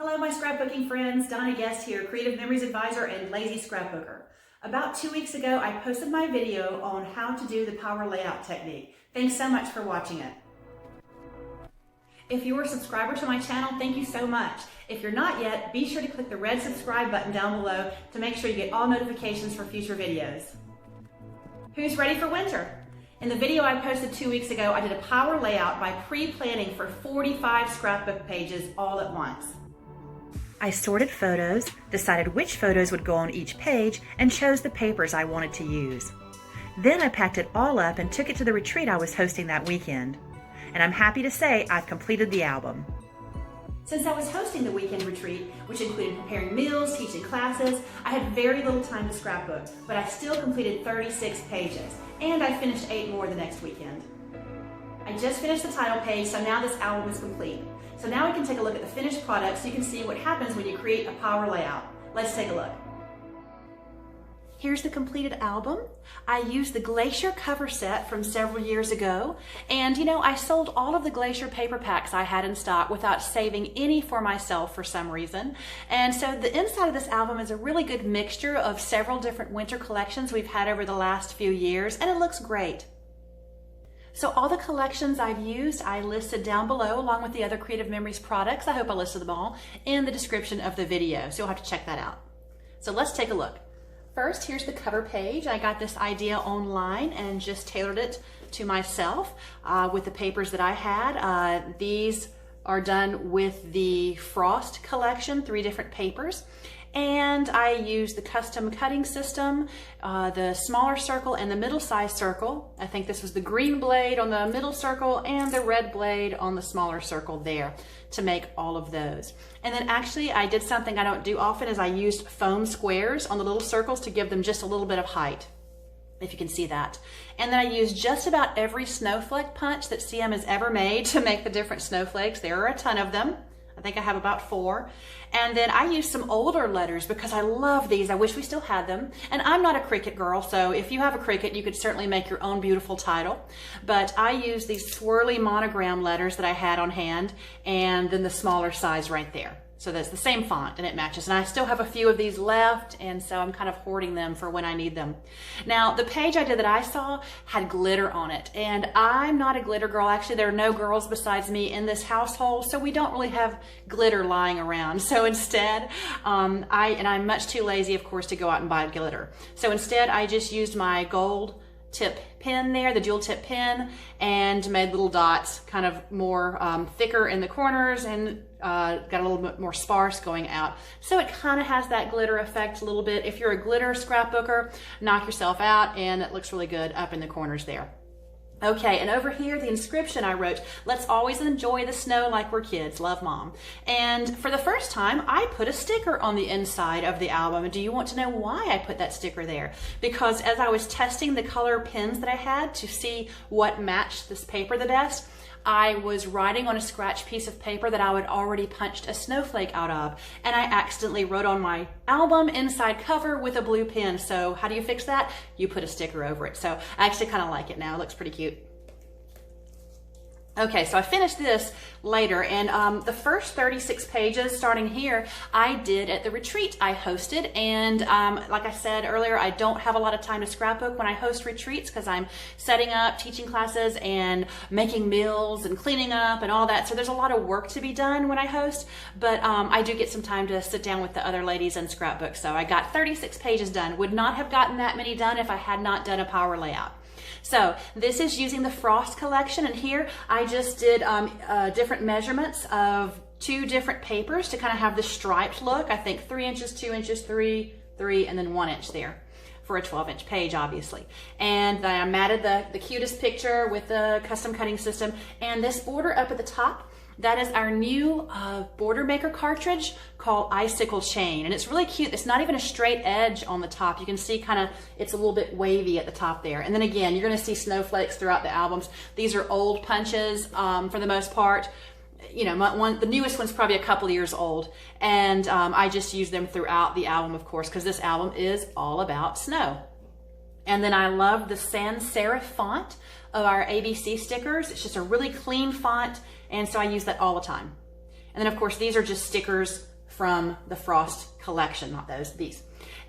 Hello, my scrapbooking friends. Donna Guest here, Creative Memories Advisor and Lazy Scrapbooker. About 2 weeks ago, I posted my video on how to do the power layout technique. Thanks so much for watching it. If you're a subscriber to my channel, thank you so much. If you're not yet, be sure to click the red subscribe button down below to make sure you get all notifications for future videos. Who's ready for winter? In the video I posted 2 weeks ago, I did a power layout by pre-planning for 45 scrapbook pages all at once. I sorted photos, decided which photos would go on each page, and chose the papers I wanted to use. Then I packed it all up and took it to the retreat I was hosting that weekend. And I'm happy to say I've completed the album. Since I was hosting the weekend retreat, which included preparing meals, teaching classes, I had very little time to scrapbook, but I still completed 36 pages, and I finished 8 more the next weekend. I just finished the title page, so now this album is complete. So now we can take a look at the finished product so you can see what happens when you create a power layout. Let's take a look. Here's the completed album. I used the Glacier cover set from several years ago. And I sold all of the Glacier paper packs I had in stock without saving any for myself for some reason. And so the inside of this album is a really good mixture of several different winter collections we've had over the last few years, and it looks great. So all the collections I've used, I listed down below along with the other Creative Memories products. I hope I listed them all in the description of the video, so you'll have to check that out. So let's take a look. First, here's the cover page. I got this idea online and just tailored it to myself with the papers that I had. These are done with the Frost collection, 3 different papers. And I used the custom cutting system, the smaller circle and the middle size circle. I think this was the green blade on the middle circle and the red blade on the smaller circle there to make all of those. And then actually I did something I don't do often is I used foam squares on the little circles to give them just a little bit of height, if you can see that. And then I used just about every snowflake punch that CM has ever made to make the different snowflakes. There are a ton of them. I think I have about 4. And then I used some older letters because I love these. I wish we still had them. And I'm not a Cricut girl, so if you have a Cricut, you could certainly make your own beautiful title. But I used these swirly monogram letters that I had on hand, and then the smaller size right there. So that's the same font and it matches. And I still have a few of these left, and so I'm kind of hoarding them for when I need them. Now, the page I did that I saw had glitter on it, and I'm not a glitter girl. Actually, there are no girls besides me in this household, so we don't really have glitter lying around. So instead, I'm much too lazy, of course, to go out and buy glitter. So instead, I just used my gold tip pen there, the dual tip pen, and made little dots kind of more thicker in the corners and got a little bit more sparse going out. So it kind of has that glitter effect a little bit. If you're a glitter scrapbooker, knock yourself out, and it looks really good up in the corners there. Okay, and over here, the inscription I wrote, "Let's always enjoy the snow like we're kids, love Mom." And for the first time, I put a sticker on the inside of the album. And do you want to know why I put that sticker there? Because as I was testing the color pens that I had to see what matched this paper the best, I was writing on a scratch piece of paper that I had already punched a snowflake out of, and I accidentally wrote on my album inside cover with a blue pen. So how do you fix that? You put a sticker over it. So I actually kind of like it now. It looks pretty cute. Okay, so I finished this later, and the first 36 pages starting here I did at the retreat I hosted. And like I said earlier, I don't have a lot of time to scrapbook when I host retreats because I'm setting up teaching classes and making meals and cleaning up and all that. So there's a lot of work to be done when I host, but I do get some time to sit down with the other ladies and scrapbook. So I got 36 pages done. Would not have gotten that many done if I had not done a power layout. So this is using the Frost collection, and here I just did different measurements of 2 different papers to kind of have the striped look. I think 3 inches, 2 inches, 3, and then 1 inch there for a 12-inch page, obviously. And I matted the cutest picture with the custom cutting system, and this border up at the top, that is our new border maker cartridge called Icicle chain. And it's really cute. It's not even a straight edge on the top. You can see kind of, it's a little bit wavy at the top there. And then again, you're gonna see snowflakes throughout the albums. These are old punches for the most part. The newest one's probably a couple years old. And I just use them throughout the album, of course, because this album is all about snow. And then I love the sans serif font of our ABC stickers. It's just a really clean font, and so I use that all the time. And then of course these are just stickers from the Frost collection, not those, these.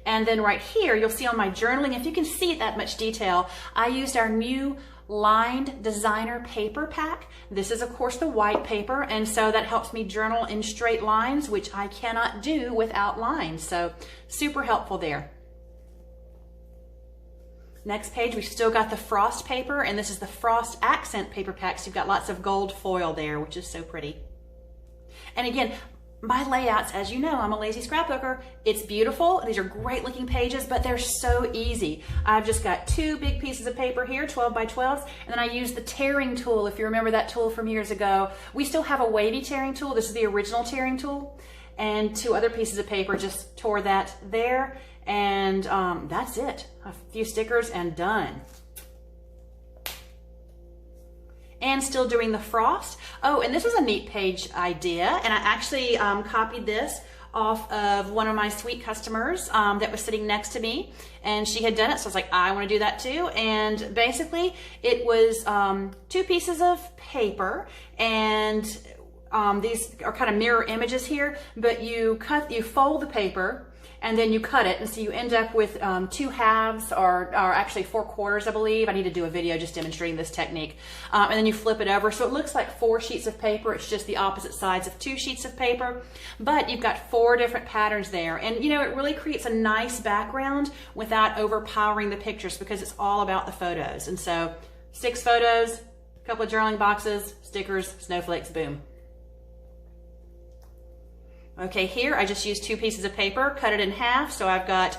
And then right here, you'll see on my journaling, if you can see that much detail, I used our new lined designer paper pack. This is of course the white paper, and so that helps me journal in straight lines, which I cannot do without lines. So super helpful there. Next page, we've still got the Frost paper, and this is the Frost accent paper pack. So you've got lots of gold foil there, which is so pretty. And again, my layouts, as you know, I'm a lazy scrapbooker. It's beautiful. These are great looking pages, but they're so easy. I've just got 2 big pieces of paper here, 12 by 12s, and then I use the tearing tool. If you remember that tool from years ago, we still have a wavy tearing tool. This is the original tearing tool. And 2 other pieces of paper, just tore that there. And that's it. A few stickers and done. And still doing the Frost. Oh, and this was a neat page idea, and I actually copied this off of one of my sweet customers that was sitting next to me, and she had done it, so I was like, I want to do that too. And basically it was 2 pieces of paper, and these are kind of mirror images here, but you fold the paper and then you cut it, and so you end up with 2 halves, or actually 4 quarters, I believe. I need to do a video just demonstrating this technique. And then you flip it over, so it looks like 4 sheets of paper. It's just the opposite sides of 2 sheets of paper, but you've got 4 different patterns there. And you know, it really creates a nice background without overpowering the pictures, because it's all about the photos. And so 6 photos, a couple of journaling boxes, stickers, snowflakes, boom. Okay, here I just used 2 pieces of paper, cut it in half, so I've got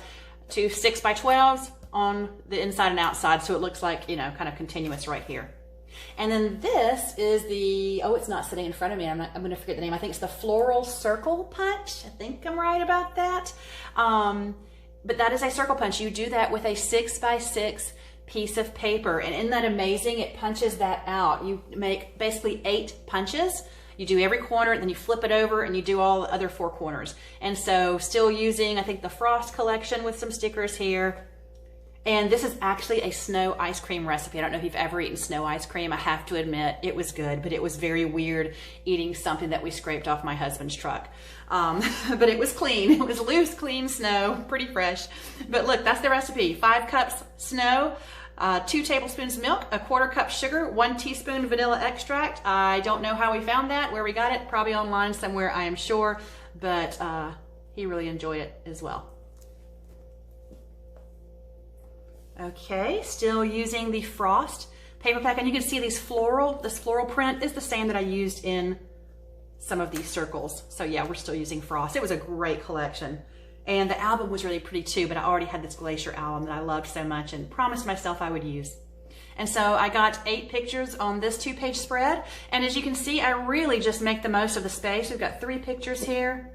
2 6 by 12s on the inside and outside, so it looks like, you know, kind of continuous right here. And then this is the, oh, it's not sitting in front of me, I'm going to forget the name. I think it's the Floral Circle Punch. I think I'm right about that. But that is a circle punch. You do that with a 6 by 6 piece of paper, and isn't that amazing? It punches that out. You make basically 8 punches. You do every corner, and then you flip it over, and you do all the other 4 corners. And so still using, I think, the Frost collection with some stickers here. And this is actually a snow ice cream recipe. I don't know if you've ever eaten snow ice cream. I have to admit, it was good, but it was very weird eating something that we scraped off my husband's truck. But it was clean. It was loose, clean snow, pretty fresh. But look, that's the recipe. 5 cups snow, 2 tablespoons milk, a 1/4 cup sugar, 1 teaspoon vanilla extract. I don't know how we found that, where we got it, probably online somewhere, I am sure, but he really enjoyed it as well. Okay, still using the Frost paper pack, and you can see this floral print is the same that I used in some of these circles. So yeah, we're still using Frost. It was a great collection. And the album was really pretty too, but I already had this Glacier album that I loved so much and promised myself I would use. And so I got 8 pictures on this 2-page spread. And as you can see, I really just make the most of the space. We've got 3 pictures here.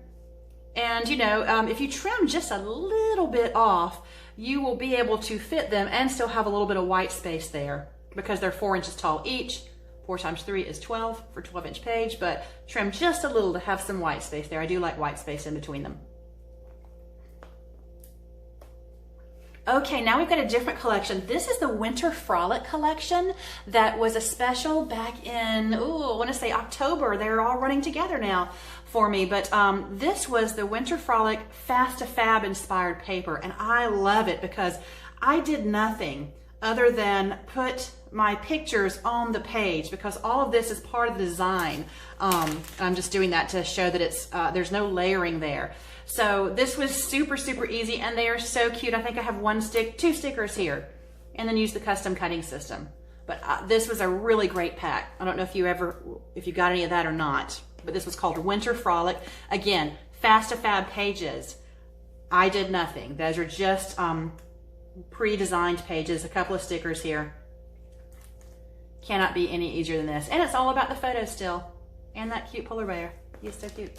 And you know, if you trim just a little bit off, you will be able to fit them and still have a little bit of white space there, because they're 4 inches tall each. 4 times 3 is 12 for 12-inch page, but trim just a little to have some white space there. I do like white space in between them. Okay, now we've got a different collection. This is the Winter Frolic collection that was a special back in, I want to say October. They're all running together now for me, but this was the Winter Frolic Fast to Fab inspired paper, and I love it because I did nothing other than put my pictures on the page, because all of this is part of the design. I'm just doing that to show that it's there's no layering there. So this was super, super easy, and they are so cute. I think I have 2 stickers here, and then use the custom cutting system. But this was a really great pack. I don't know if you got any of that or not, but this was called Winter Frolic. Again, Fast to Fab pages. I did nothing. Those are just pre-designed pages, a couple of stickers here. Cannot be any easier than this. And it's all about the photos still. And that cute polar bear. He's so cute.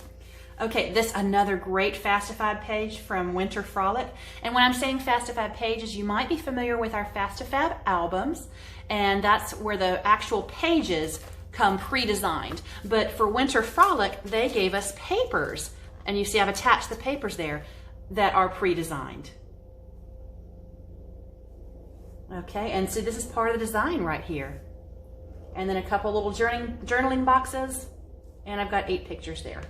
Okay, this another great Fast to Fab page from Winter Frolic. And when I'm saying Fast to Fab pages, you might be familiar with our Fast to Fab albums, and that's where the actual pages come pre-designed. But for Winter Frolic, they gave us papers. And you see I've attached the papers there that are pre-designed. Okay, and so this is part of the design right here. And then a couple little journaling boxes, and I've got 8 pictures there.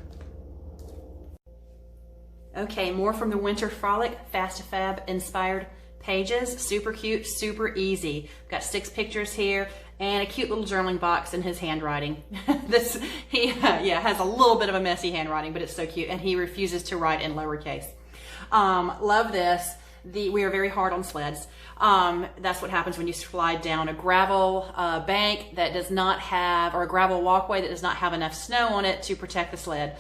Okay, more from the Winter Frolic Fast to Fab inspired pages. Super cute, super easy. Got 6 pictures here and a cute little journaling box in his handwriting. He has a little bit of a messy handwriting, but it's so cute, and he refuses to write in lowercase. Love this. We are very hard on sleds. That's what happens when you slide down a gravel bank that does not have, or a gravel walkway that does not have enough snow on it to protect the sled.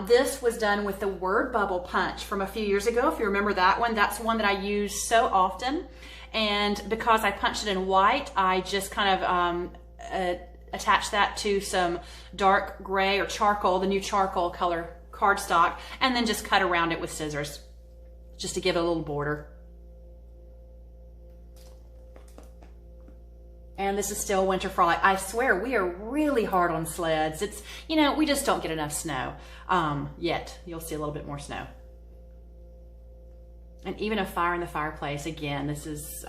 This was done with the word bubble punch from a few years ago. If you remember that one, that's one that I use so often. And because I punched it in white, I just kind of attached that to some dark gray or charcoal, the new charcoal color cardstock, and then just cut around it with scissors, just to give it a little border. And this is still Winter Frolic. I swear we are really hard on sleds. It's, you know, we just don't get enough snow yet. You'll see a little bit more snow. And even a fire in the fireplace. Again, this is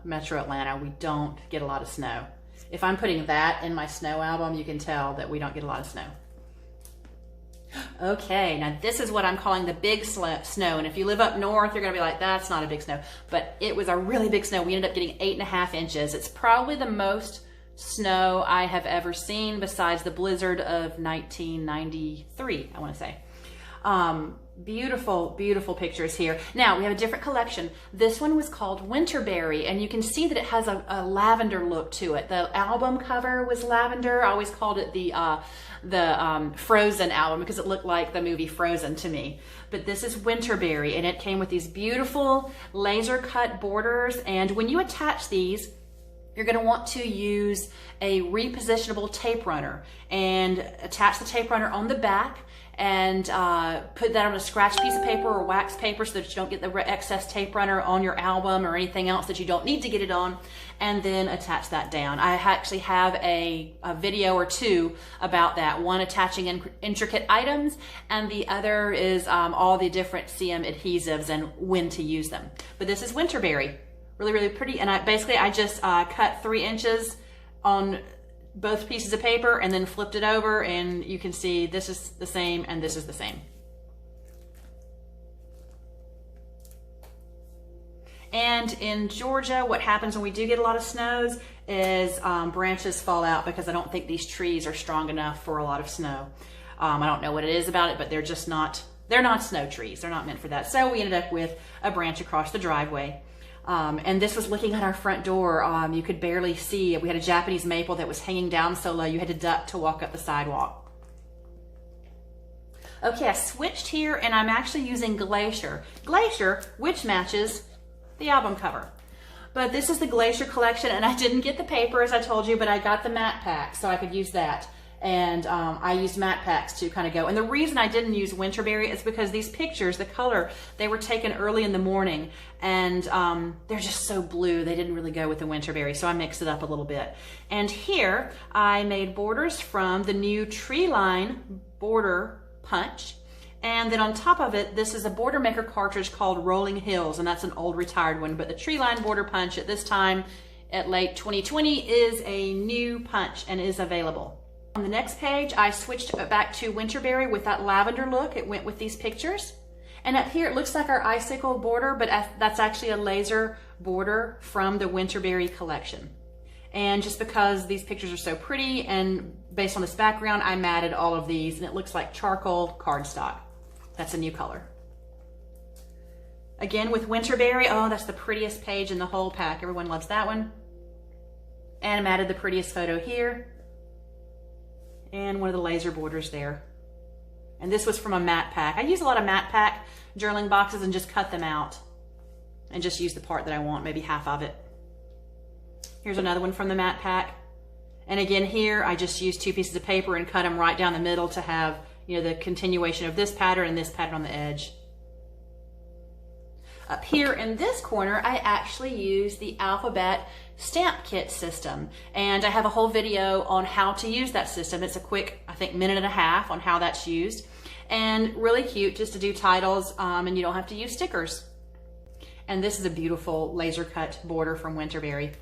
Metro Atlanta. We don't get a lot of snow. If I'm putting that in my snow album, you can tell that we don't get a lot of snow. Okay, now this is what I'm calling the big snow. And if you live up north, you're gonna be like, that's not a big snow. But it was a really big snow. We ended up getting 8.5 inches. It's probably the most snow I have ever seen besides the blizzard of 1993, I wanna say. Beautiful, beautiful pictures here. Now we have a different collection. This one was called Winterberry, and you can see that it has a lavender look to it. The album cover was lavender. I always called it the Frozen album because it looked like the movie Frozen to me. But this is Winterberry, and it came with these beautiful laser cut borders. And when you attach these, you're going to want to use a repositionable tape runner and attach the tape runner on the back and put that on a scratch piece of paper or wax paper so that you don't get the excess tape runner on your album or anything else that you don't need to get it on, and then attach that down. I actually have a video or two about that, one attaching intricate items and the other is all the different CM adhesives and when to use them. But this is Winterberry. Really, really pretty. And I just cut 3 inches on both pieces of paper and then flipped it over, and you can see this is the same and this is the same. And in Georgia, what happens when we do get a lot of snows is branches fall out because I don't think these trees are strong enough for a lot of snow. I don't know what it is about it, but they're just not, they're not snow trees. They're not meant for that. So we ended up with a branch across the driveway. And this was looking at our front door. You could barely see. We had a Japanese maple that was hanging down so low you had to duck to walk up the sidewalk. Okay, I switched here and I'm actually using Glacier. Glacier, which matches the album cover. But this is the Glacier collection, and I didn't get the paper as I told you, but I got the matte pack so I could use that. And I used matte packs to kind of go. And the reason I didn't use Winterberry is because these pictures, the color, they were taken early in the morning, and they're just so blue. They didn't really go with the Winterberry, so I mixed it up a little bit. And here I made borders from the new Tree Line border punch. And then on top of it, this is a border maker cartridge called Rolling Hills, and that's an old retired one. But the Tree Line border punch at this time, at late 2020, is a new punch and is available. On the next page, I switched back to Winterberry with that lavender look. It went with these pictures. And up here, it looks like our Icicle border, but that's actually a laser border from the Winterberry collection. And just because these pictures are so pretty and based on this background, I matted all of these, and it looks like charcoal cardstock. That's a new color. Again, with Winterberry, oh, that's the prettiest page in the whole pack. Everyone loves that one. And I matted the prettiest photo here. And one of the laser borders there. And this was from a matte pack. I use a lot of matte pack journaling boxes and just cut them out and just use the part that I want, maybe half of it. Here's another one from the matte pack. And again here, I just used 2 pieces of paper and cut them right down the middle to have, you know, the continuation of this pattern and this pattern on the edge. Up here in this corner, I actually use the Alphabet stamp kit system, and I have a whole video on how to use that system. It's a quick, I think, 1.5 minutes on how that's used, and really cute just to do titles, and you don't have to use stickers. And this is a beautiful laser cut border from Winterberry.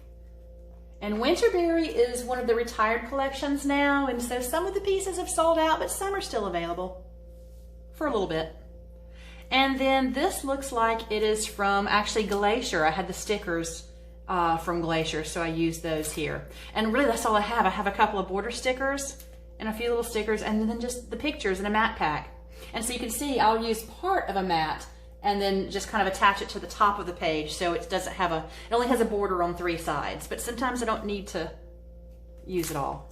And Winterberry is one of the retired collections now, and so some of the pieces have sold out, but some are still available for a little bit. And then this looks like it is from actually Glacier. I had the stickers from Glacier, so I used those here. And really that's all I have. I have a couple of border stickers and a few little stickers, and then just the pictures in a matte pack. And so you can see I'll use part of a matte and then just kind of attach it to the top of the page, so it doesn't have it only has a border on 3 sides, but sometimes I don't need to use it all.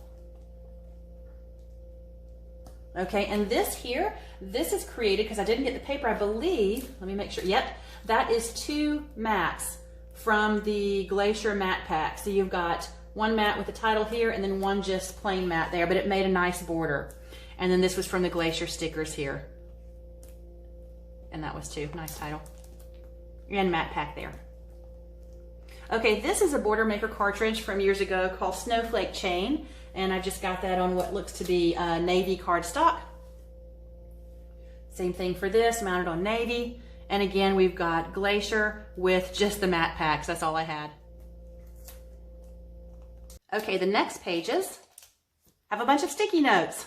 Okay, and this here, this is created because I didn't get the paper, I believe. Let me make sure. Yep, that is 2 mattes from the Glacier matte pack. So you've got one matte with the title here and then one just plain matte there, but it made a nice border. And then this was from the Glacier stickers here. And that was 2, nice title. And matte pack there. Okay, this is a border maker cartridge from years ago called Snowflake Chain, and I've just got that on what looks to be navy cardstock. Same thing for this, mounted on navy. And again, we've got Glacier with just the matte packs. That's all I had. Okay, the next pages have a bunch of sticky notes.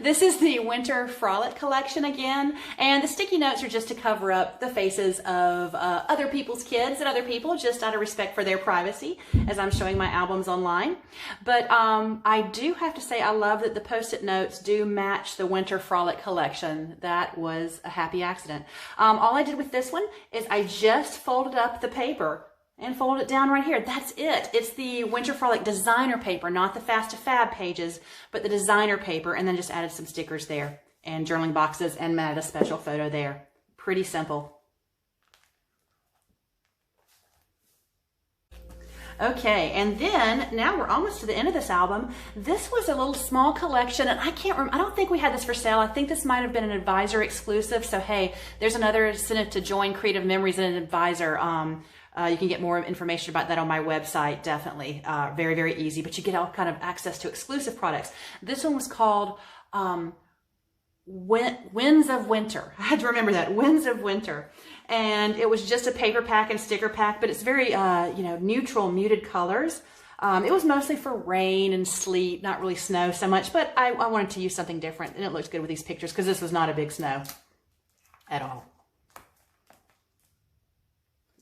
This is the Winter Frolic collection again, and the sticky notes are just to cover up the faces of other people's kids and other people, just out of respect for their privacy, as I'm showing my albums online. But I do have to say I love that the Post-it notes do match the Winter Frolic collection. That was a happy accident. All I did with this one is I just folded up the paper and fold it down right here. That's it. It's the Winter Frolic designer paper, not the Fast to Fab pages, but the designer paper, and then just added some stickers there and journaling boxes and added a special photo there. Pretty simple. Okay, and then now we're almost to the end of this album. This was a little small collection, and I don't think we had this for sale. I think this might have been an advisor exclusive. So hey, there's another incentive to join Creative Memories and an advisor. You can get more information about that on my website, definitely. Very, very easy, but you get all kind of access to exclusive products. This one was called Winds of Winter. I had to remember that, Winds of Winter. And it was just a paper pack and sticker pack, but it's very, neutral, muted colors. It was mostly for rain and sleet, not really snow so much, but I wanted to use something different, and it looked good with these pictures because this was not a big snow at all.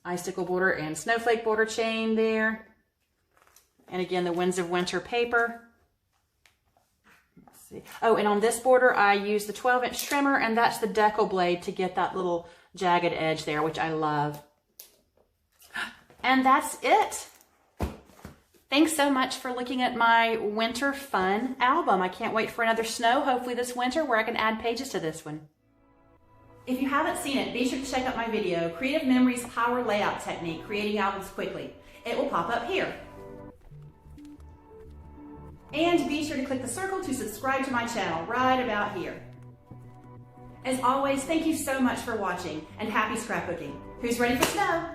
Icicle border and snowflake border chain there. And again, the Winds of Winter paper. Let's see. Oh, and on this border, I used the 12-inch trimmer, and that's the Deckle blade to get that little jagged edge there, which I love. And that's it. Thanks so much for looking at my winter fun album. I can't wait for another snow, hopefully this winter, where I can add pages to this one. If you haven't seen it, be sure to check out my video, Creative Memories Power Layout Technique, Creating Albums Quickly. It will pop up here. And be sure to click the circle to subscribe to my channel right about here. As always, thank you so much for watching, and happy scrapbooking. Who's ready for snow?